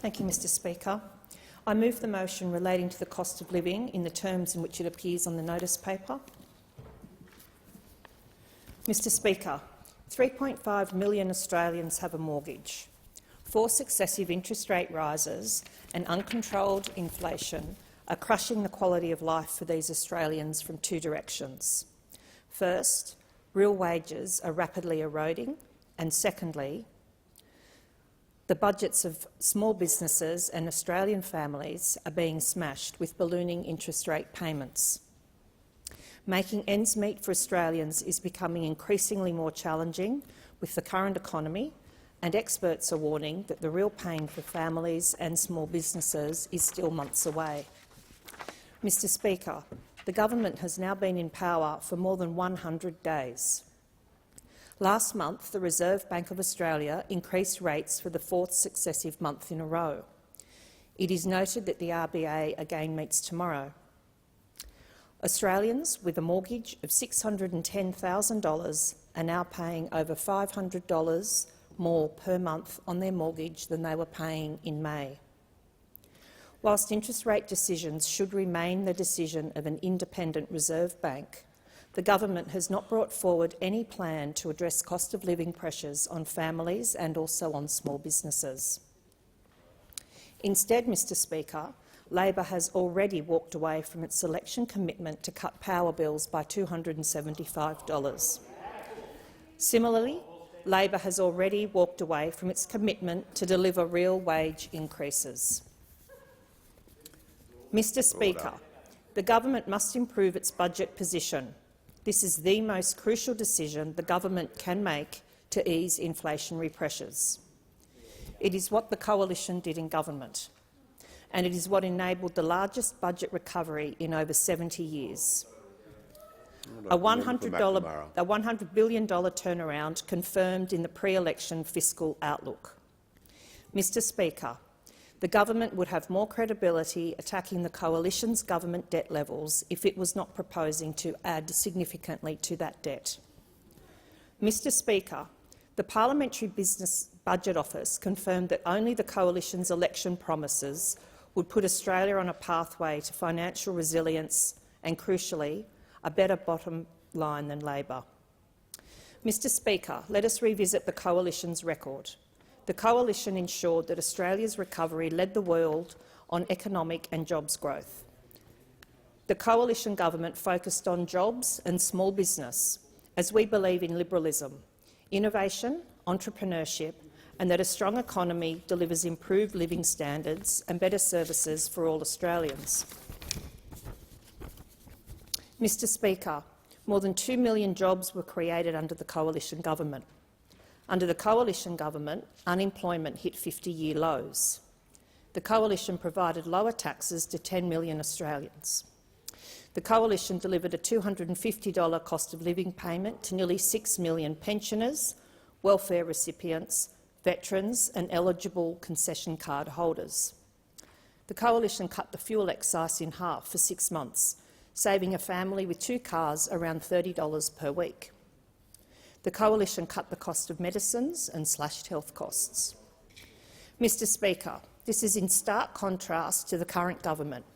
Thank you, Mr Speaker. I move the motion relating to the cost of living in the terms in which it appears on the notice paper. Mr Speaker, 3.5 million Australians have a mortgage. 4 successive interest rate rises and uncontrolled inflation are crushing the quality of life for these Australians from 2 directions. First, real wages are rapidly eroding, and secondly, the budgets of small businesses and Australian families are being smashed with ballooning interest rate payments. Making ends meet for Australians is becoming increasingly more challenging with the current economy, and experts are warning that the real pain for families and small businesses is still months away. Mr Speaker, the government has now been in power for more than 100 days. Last month, the Reserve Bank of Australia increased rates for the 4th successive month in a row. It is noted that the RBA again meets tomorrow. Australians with a mortgage of $610,000 are now paying over $500 more per month on their mortgage than they were paying in May. Whilst interest rate decisions should remain the decision of an independent Reserve Bank, the government has not brought forward any plan to address cost of living pressures on families and also on small businesses. Instead, Mr Speaker, Labor has already walked away from its election commitment to cut power bills by $275. Similarly, Labor has already walked away from its commitment to deliver real wage increases. Mr Speaker, the government must improve its budget position. This is the most crucial decision the government can make to ease inflationary pressures. It is what the Coalition did in government, and it is what enabled the largest budget recovery in over 70 years. A $100 billion turnaround confirmed in the pre-election fiscal outlook. Mr Speaker, the government would have more credibility attacking the Coalition's government debt levels if it was not proposing to add significantly to that debt. Mr Speaker, the Parliamentary Business Budget Office confirmed that only the Coalition's election promises would put Australia on a pathway to financial resilience and, crucially, a better bottom line than Labor. Mr Speaker, let us revisit the Coalition's record. The Coalition ensured that Australia's recovery led the world on economic and jobs growth. The Coalition government focused on jobs and small business, as we believe in liberalism, innovation, entrepreneurship, and that a strong economy delivers improved living standards and better services for all Australians. Mr Speaker, more than 2 million jobs were created under the Coalition government. Under the Coalition government, unemployment hit 50-year lows. The Coalition provided lower taxes to 10 million Australians. The Coalition delivered a $250 cost of living payment to nearly 6 million pensioners, welfare recipients, veterans and eligible concession card holders. The Coalition cut the fuel excise in half for 6 months, saving a family with 2 cars around $30 per week. The Coalition cut the cost of medicines and slashed health costs. Mr Speaker, this is in stark contrast to the current government,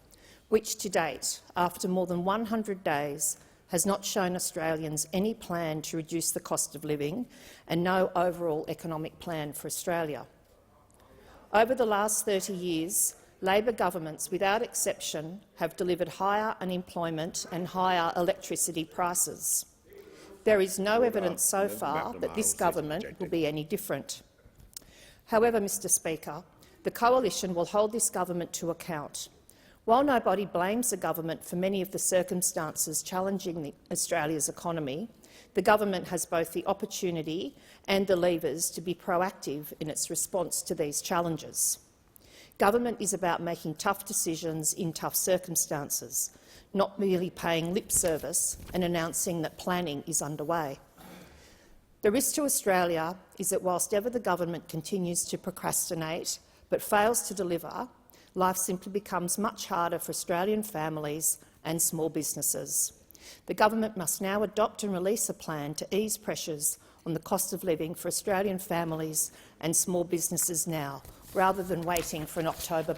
which to date, after more than 100 days, has not shown Australians any plan to reduce the cost of living and no overall economic plan for Australia. Over the last 30 years, Labor governments, without exception, have delivered higher unemployment and higher electricity prices. There is no evidence so far that this government will be any different. However, Mr Speaker, the Coalition will hold this government to account. While nobody blames the government for many of the circumstances challenging Australia's economy, the government has both the opportunity and the levers to be proactive in its response to these challenges. Government is about making tough decisions in tough circumstances, not merely paying lip service and announcing that planning is underway. The risk to Australia is that whilst ever the government continues to procrastinate but fails to deliver, life simply becomes much harder for Australian families and small businesses. The government must now adopt and release a plan to ease pressures on the cost of living for Australian families and small businesses now, rather than waiting for an October